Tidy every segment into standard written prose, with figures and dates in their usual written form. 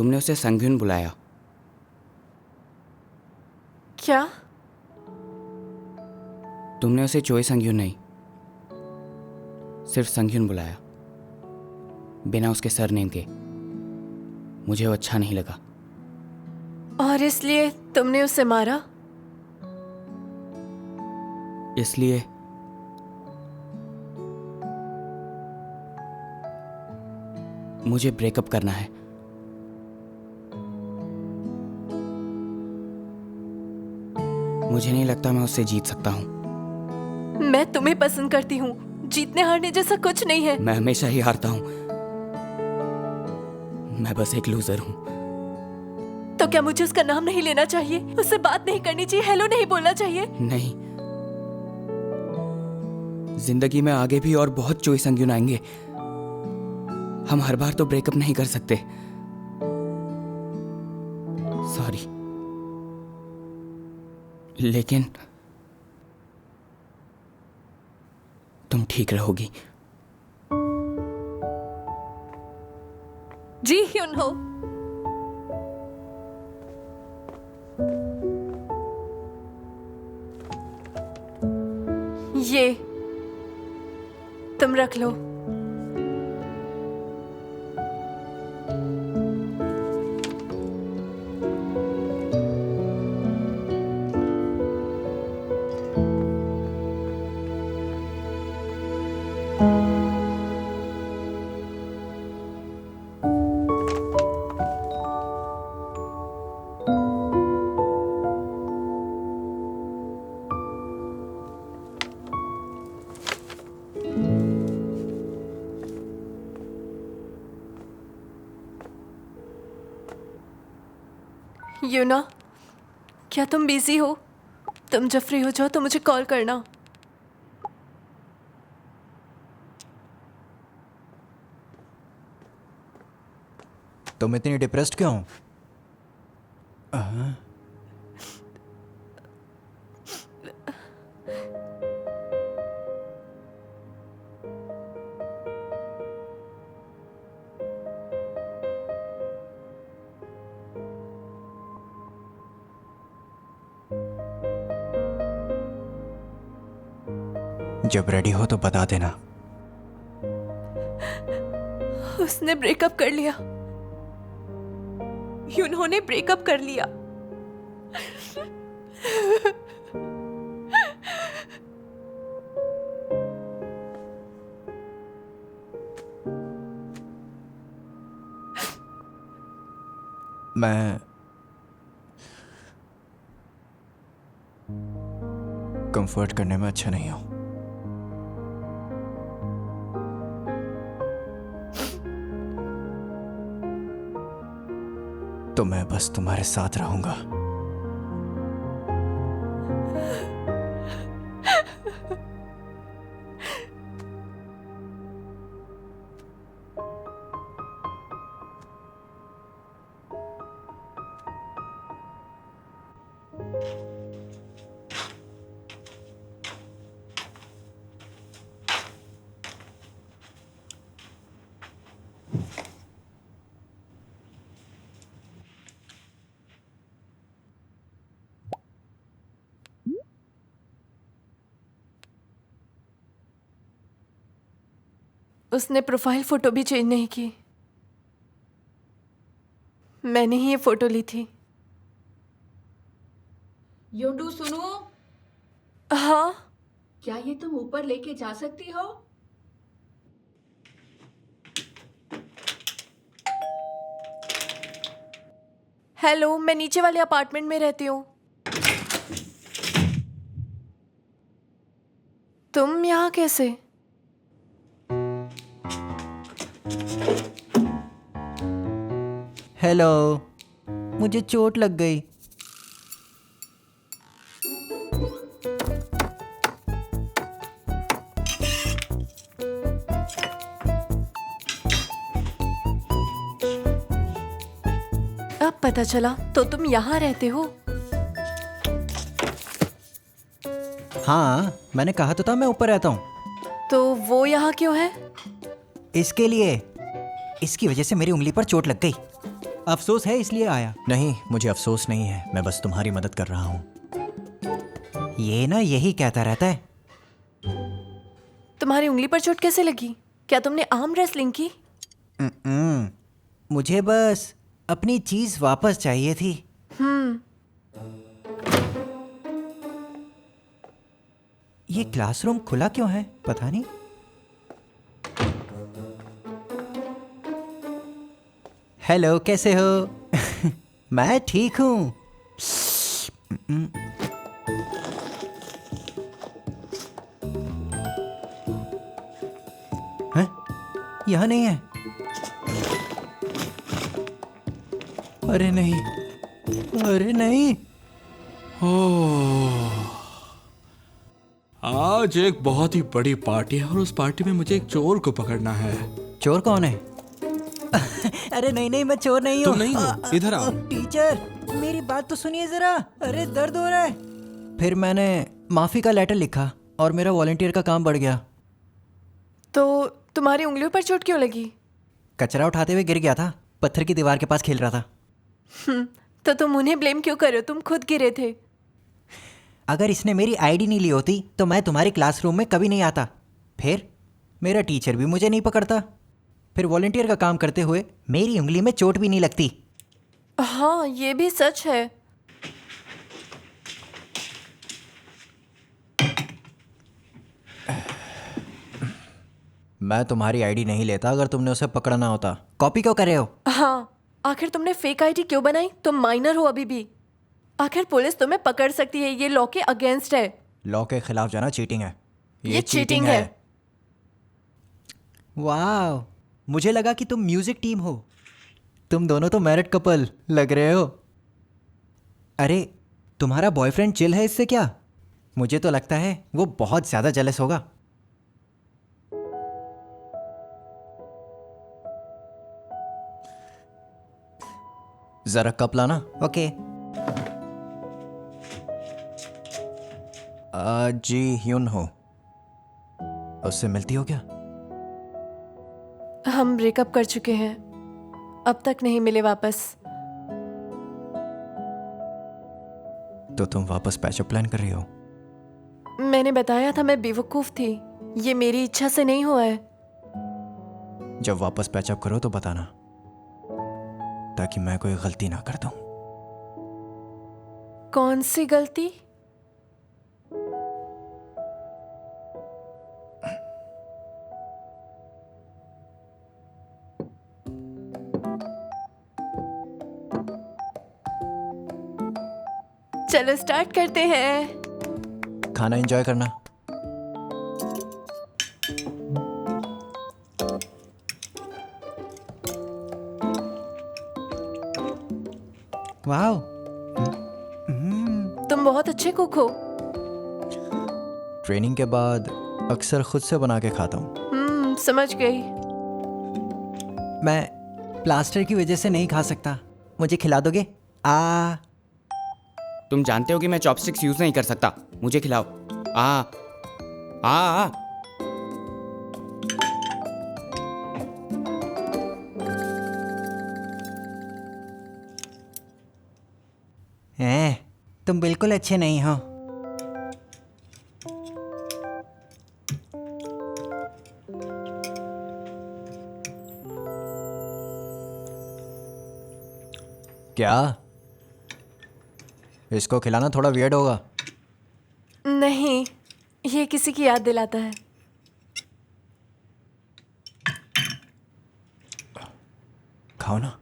तुमने उसे संगुन बुलाया। क्या? तुमने उसे चोई संगुन नहीं, सिर्फ संगुन बुलाया, बिना उसके सरनेम के। मुझे वो अच्छा नहीं लगा। और इसलिए तुमने उसे मारा? इसलिए मुझे ब्रेकअप करना है। मुझे नहीं लगता मैं उससे जीत सकता हूँ। मैं तुम्हें पसंद करती हूँ, जीतने हारने जैसा कुछ नहीं है। मैं हमेशा ही हारता हूँ। मैं बस एक लूजर हूँ। तो क्या मुझे उसका नाम नहीं लेना चाहिए? उससे बात नहीं करनी चाहिए? हेलो नहीं बोलना चाहिए? नहीं, जिंदगी में आगे भी और बहुत चोई संगुन आएंगे। हम हर बार तो ब्रेकअप नहीं कर सकते। सॉरी, लेकिन तुम ठीक रहोगी। जी ह्यून हो। ये तुम रख लो। यूना, क्या तुम बिजी हो? तुम जब फ्री हो जाओ तो मुझे कॉल करना। तुम इतनी डिप्रेस्ड क्यों? जब रेडी हो तो बता देना। उसने ब्रेकअप कर लिया। उन्होंने ब्रेकअप कर लिया। मैं कंफर्ट करने में अच्छा नहीं हूं। तो मैं बस तुम्हारे साथ रहूंगा। उसने प्रोफाइल फोटो भी चेंज नहीं की। मैंने ही ये फोटो ली थी। योडू सुनो, हाँ, क्या ये तुम ऊपर लेके जा सकती हो? हेलो, मैं नीचे वाले अपार्टमेंट में रहती हूँ। तुम यहाँ कैसे? हेलो, मुझे चोट लग गई। अब पता चला, तो तुम यहाँ रहते हो? हाँ, मैंने कहा तो था मैं ऊपर रहता हूँ। तो वो यहाँ क्यों है? इसके लिए, इसकी वजह से मेरी उंगली पर चोट लग गई। अफसोस है इसलिए आया। नहीं, मुझे अफसोस नहीं है, मैं बस तुम्हारी मदद कर रहा हूँ। ये ना यही कहता रहता है। तुम्हारी उंगली पर चोट कैसे लगी? क्या तुमने आर्म रेसलिंग की? मुझे बस अपनी चीज वापस चाहिए थी। ये क्लासरूम खुला क्यों है? पता नहीं। हेलो, कैसे हो? मैं ठीक हूँ। हैं? यहाँ नहीं है। अरे नहीं, अरे नहीं। आज एक बहुत ही बड़ी पार्टी है और उस पार्टी में मुझे एक चोर को पकड़ना है। चोर कौन है? अरे नहीं नहीं, मैं चोर नहीं हूँ। तुम नहीं हो, इधर आओ। टीचर, मेरी बात तो सुनिए जरा। अरे दर्द हो रहा है। फिर मैंने माफी का लेटर लिखा और मेरा वॉलंटियर का काम बढ़ गया। तो तुम्हारी उंगलियों पर चोट क्यों लगी? कचरा उठाते हुए गिर गया था, पत्थर की दीवार के पास खेल रहा था। तो तुम उन्हें ब्लेम क्यों कर रहे हो? तुम खुद गिरे थे। अगर इसने मेरी आईडी नहीं ली होती तो मैं तुम्हारे क्लासरूम में कभी नहीं आता। फिर मेरा टीचर भी मुझे नहीं पकड़ता। फिर वॉलंटियर का काम करते हुए मेरी उंगली में चोट भी नहीं लगती। हाँ, ये भी सच है। मैं तुम्हारी आईडी नहीं लेता अगर तुमने उसे पकड़ना होता। कॉपी क्यों कर रहे हो? हाँ, आखिर तुमने फेक आईडी क्यों बनाई? तुम माइनर हो अभी भी। आखिर पुलिस तुम्हें पकड़ सकती है, ये लॉ के अगेंस्ट है। लॉ के खिलाफ जाना चीटिंग है। ये चीटिंग है। वाह, मुझे लगा कि तुम म्यूजिक टीम हो। तुम दोनों तो मैरिड कपल लग रहे हो। अरे, तुम्हारा बॉयफ्रेंड चिल है इससे क्या? मुझे तो लगता है वो बहुत ज्यादा जेलस होगा। जरा कप लाना। ओके। जी ह्यून हो, उससे मिलती हो क्या? हम ब्रेकअप कर चुके हैं, अब तक नहीं मिले वापस। तो तुम वापस पैचअप प्लान कर रही हो? मैंने बताया था मैं बेवकूफ थी, ये मेरी इच्छा से नहीं हुआ है। जब वापस पैचअप करो तो बताना, ताकि मैं कोई गलती ना कर दूं। कौन सी गलती? चलो स्टार्ट करते हैं। खाना एंजॉय करना। वाओ, तुम बहुत अच्छे कुक हो। ट्रेनिंग के बाद अक्सर खुद से बना के खाता हूँ। समझ गई। मैं प्लास्टर की वजह से नहीं खा सकता, मुझे खिला दोगे? तुम जानते हो कि मैं चॉपस्टिक्स यूज नहीं कर सकता, मुझे खिलाओ। आ आ तुम बिल्कुल अच्छे नहीं हो। क्या? इसको खिलाना थोड़ा वियर्ड होगा। नहीं, ये किसी की याद दिलाता है। खाओ ना।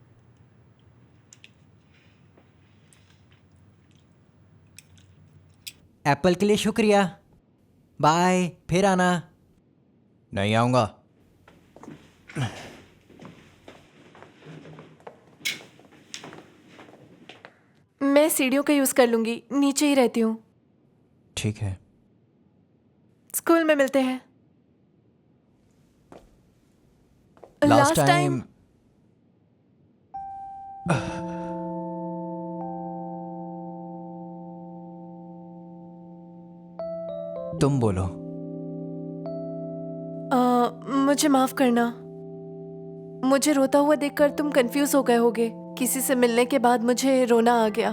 एप्पल के लिए शुक्रिया। बाय, फिर आना। नहीं आऊंगा। मैं सीढ़ियों का यूज कर लूंगी, नीचे ही रहती हूँ। ठीक है। स्कूल में मिलते हैं। लास्ट टाइम तुम बोलो। मुझे माफ करना। मुझे रोता हुआ देखकर तुम कंफ्यूज हो गए होगे। किसी से मिलने के बाद मुझे रोना आ गया।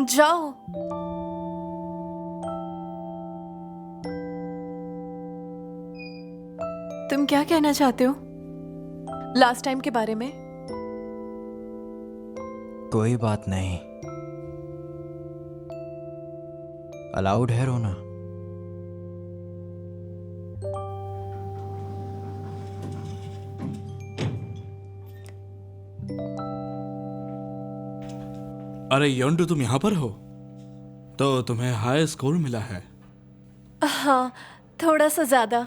जाओ। तुम क्या कहना चाहते हो लास्ट टाइम के बारे में? कोई बात नहीं, अलाउड है रोना। अरे योंडू, तुम यहाँ पर हो? तो तुम्हें हाई स्कोर मिला है। हाँ, थोड़ा सा ज्यादा।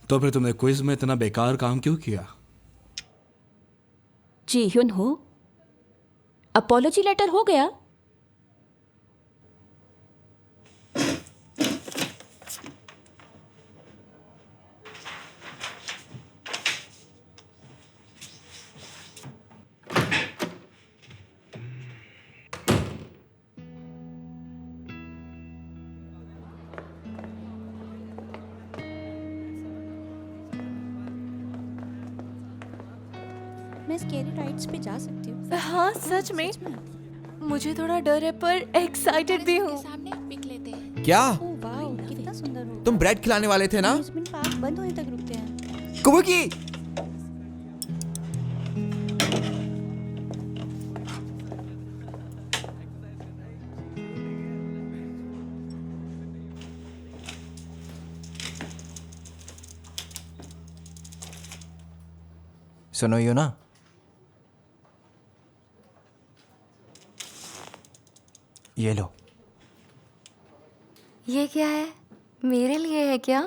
तो फिर तुमने क्विज में इतना बेकार काम क्यों किया? जी ह्यून हो, अपॉलॉजी लेटर हो गया? मैं स्केरी राइड्स पे जा सकती हूँ? हाँ, सच में मुझे थोड़ा डर है पर एक्साइटेड भी हूँ। सामने पिक लेते हैं। क्या ओह वाओ, कितना सुंदर हो। तुम ब्रेड खिलाने वाले थे ना? अम्यूज़मेंट पार्क बंद होने तक रुकते हैं। कुबुकी, सुनो यू ना, ये लो। ये क्या है? मेरे लिए है क्या?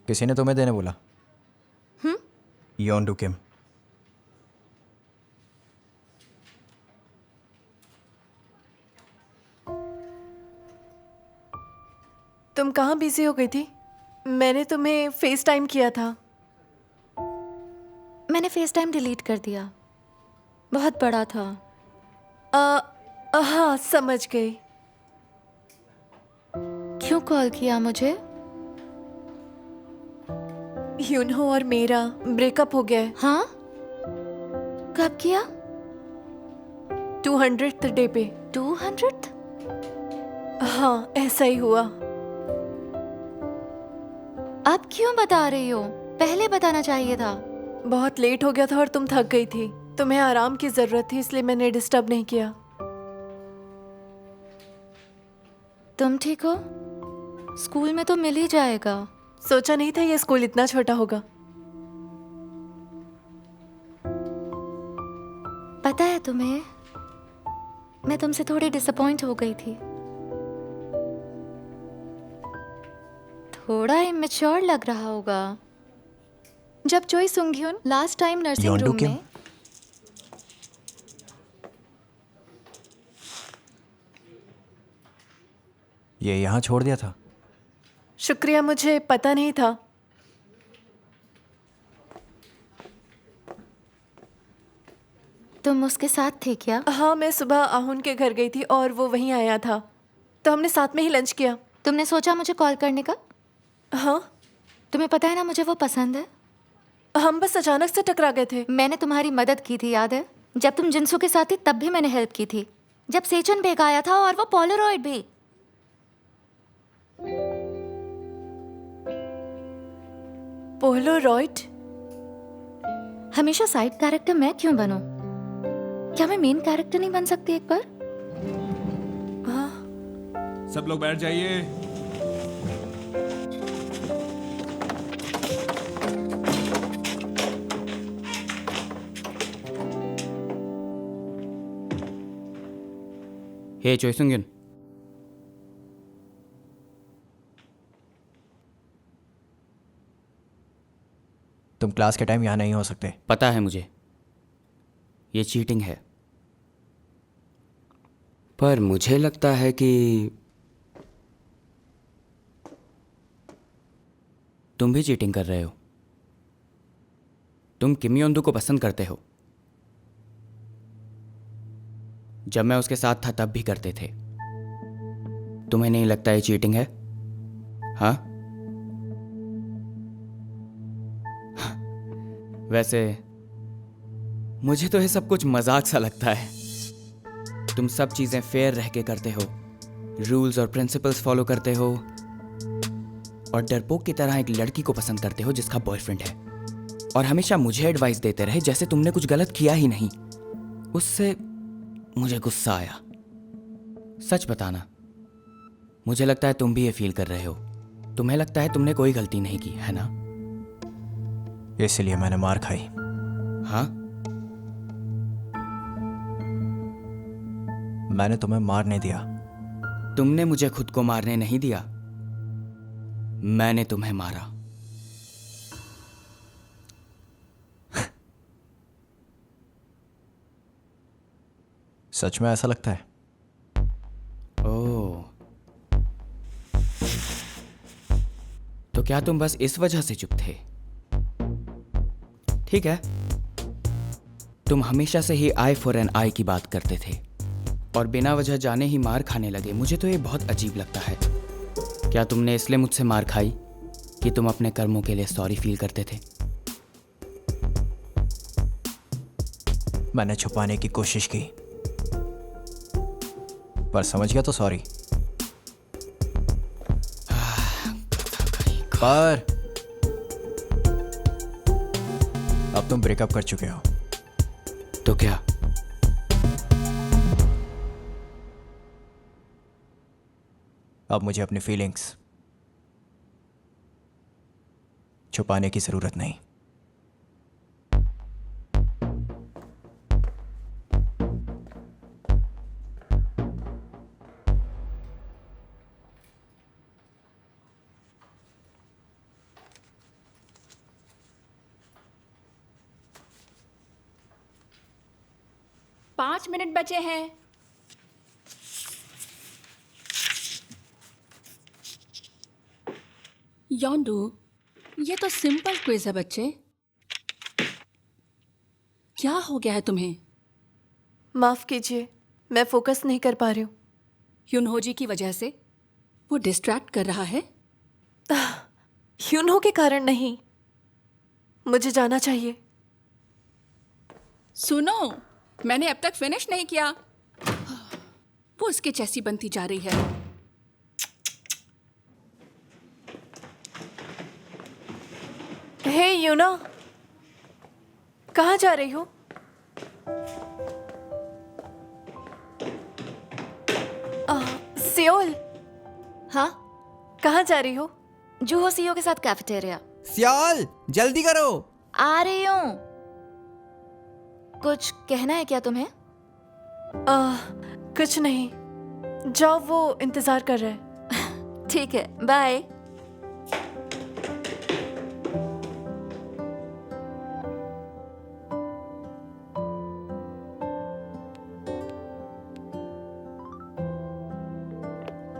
किसी ने तुम्हें देने बोला? योंडू किम। तुम कहाँ बिजी हो गई थी? मैंने तुम्हें फेस टाइम किया था। मैंने फेस टाइम डिलीट कर दिया, बहुत बड़ा था। हाँ, समझ गई। क्यों कॉल किया मुझे? यूनहो और मेरा ब्रेकअप हो गया है। हाँ, कब किया? 200th डे पे। 200th? हाँ, ऐसा ही हुआ। अब क्यों बता रही हो? पहले बताना चाहिए था। बहुत लेट हो गया था और तुम थक गई थी। तुम्हें आराम की जरूरत थी, इसलिए मैंने डिस्टर्ब नहीं किया। तुम ठीक हो? स्कूल में तो मिल ही जाएगा। सोचा नहीं था ये स्कूल इतना छोटा होगा। पता है तुम्हें, मैं तुमसे थोड़ी डिसअपॉइंट हो गई थी। थोड़ा इमेच्योर लग रहा होगा। जब चोई सुंगह्युन लास्ट टाइम नर्सिंग योंडू रूम किम? में ये यहाँ छोड़ दिया था? शुक्रिया, मुझे पता नहीं था। तुम उसके साथ थे क्या? हाँ, मैं सुबह आहुन के घर गई थी और वो वहीं आया था, तो हमने साथ में ही लंच किया। तुमने सोचा मुझे कॉल करने का? हाँ, तुम्हें पता है ना मुझे वो पसंद है। हम बस अचानक से टकरा गए थे। मैंने तुम्हारी मदद की थी, याद है? जब तुम जिनसू के साथ थी तब भी मैंने हेल्प की थी। जब सेचन बेग आया था, और वो पोलरॉइड भी। पोलरॉइड? हमेशा साइड कैरेक्टर मैं क्यों बनूं? क्या मैं मेन कैरेक्टर नहीं बन सकती एक बार? सब लोग बैठ जाइए। हे चोई सुंगयुन, तुम क्लास के टाइम यहाँ नहीं हो सकते। पता है मुझे, ये चीटिंग है। पर मुझे लगता है कि तुम भी चीटिंग कर रहे हो। तुम किम योंदू को पसंद करते हो। जब मैं उसके साथ था तब भी करते थे। तुम्हें नहीं लगता ये चीटिंग है? हाँ? वैसे मुझे तो ये सब कुछ मजाक सा लगता है। तुम सब चीजें फेयर रह के करते हो, रूल्स और प्रिंसिपल्स फॉलो करते हो, और डरपोक की तरह एक लड़की को पसंद करते हो जिसका बॉयफ्रेंड है, और हमेशा मुझे एडवाइस देते रहे जैसे तुमने कुछ गलत किया ही नहीं। उससे मुझे गुस्सा आया। सच बताना, मुझे लगता है तुम भी ये फील कर रहे हो। तुम्हें लगता है तुमने कोई गलती नहीं की है ना? इसलिए मैंने मार खाई। हाँ? मैंने तुम्हें मारने दिया। तुमने मुझे खुद को मारने नहीं दिया, मैंने तुम्हें मारा। सच में ऐसा लगता है? ओह, तो क्या तुम बस इस वजह से चुप थे? ठीक है, तुम हमेशा से ही आई फॉर एन आई की बात करते थे और बिना वजह जाने ही मार खाने लगे। मुझे तो ये बहुत अजीब लगता है। क्या तुमने इसलिए मुझसे मार खाई कि तुम अपने कर्मों के लिए सॉरी फील करते थे? मैंने छुपाने की कोशिश की, पर समझ गया तो सॉरी। पर अब तुम ब्रेकअप कर चुके हो, तो क्या? अब मुझे अपनी फीलिंग्स छुपाने की जरूरत नहीं। पाँच मिनट बचे हैं। योंडू, ये तो सिंपल क्विज है बच्चे। क्या हो गया है तुम्हें? माफ कीजिए, मैं फोकस नहीं कर पा रही हूँ। युनहो की वजह से वो डिस्ट्रैक्ट कर रहा है। यूनो के कारण नहीं, मुझे जाना चाहिए। सुनो, मैंने अब तक फिनिश नहीं किया। वो उसके जैसी बनती जा रही है। हे यूना, कहाँ जा रही हो? सियोल, हाँ, कहाँ जा रही हो? जूहो सीईओ के साथ कैफेटेरिया। सियाल, जल्दी करो। आ रही हूँ। कुछ कहना है क्या तुम्हें? कुछ नहीं, जाओ, वो इंतजार कर रहा है। ठीक है, बाय।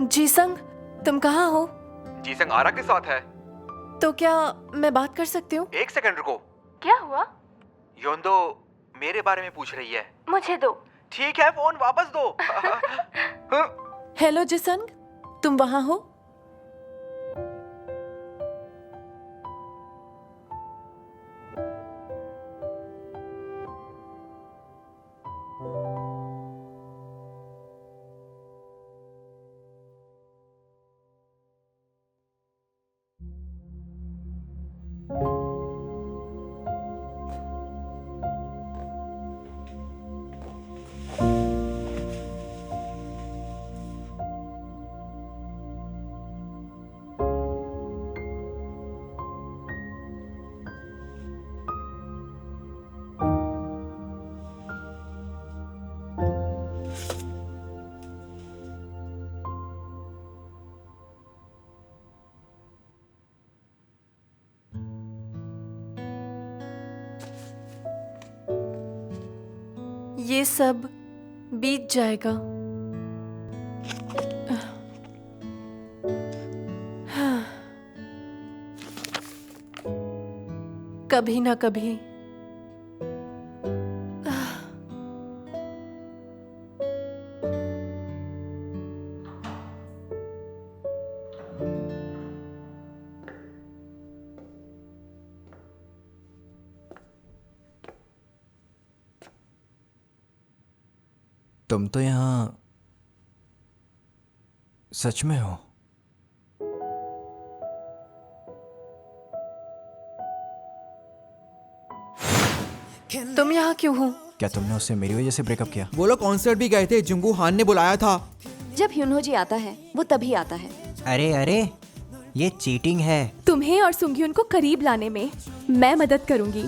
जीसंग, तुम कहाँ हो? जीसंग आरा के साथ है। तो क्या मैं बात कर सकती हूँ? एक सेकंड रुको। क्या हुआ? योंदो मेरे बारे में पूछ रही है। मुझे दो। ठीक है, फोन वापस दो। हेलो जीसंग, तुम वहाँ हो? ये सब बीत जाएगा। कभी ना कभी। तुम तो यहाँ सच में हो? तुम यहाँ क्यों हो? क्या तुमने उससे मेरी वजह से ब्रेकअप किया? वो लोग कॉन्सर्ट भी गए थे, जुंगू हान ने बुलाया था। जब ह्यूनहो जी आता है वो तभी आता है। अरे अरे, ये चीटिंग है। तुम्हें और सुंगhyun को करीब लाने में मैं मदद करूंगी।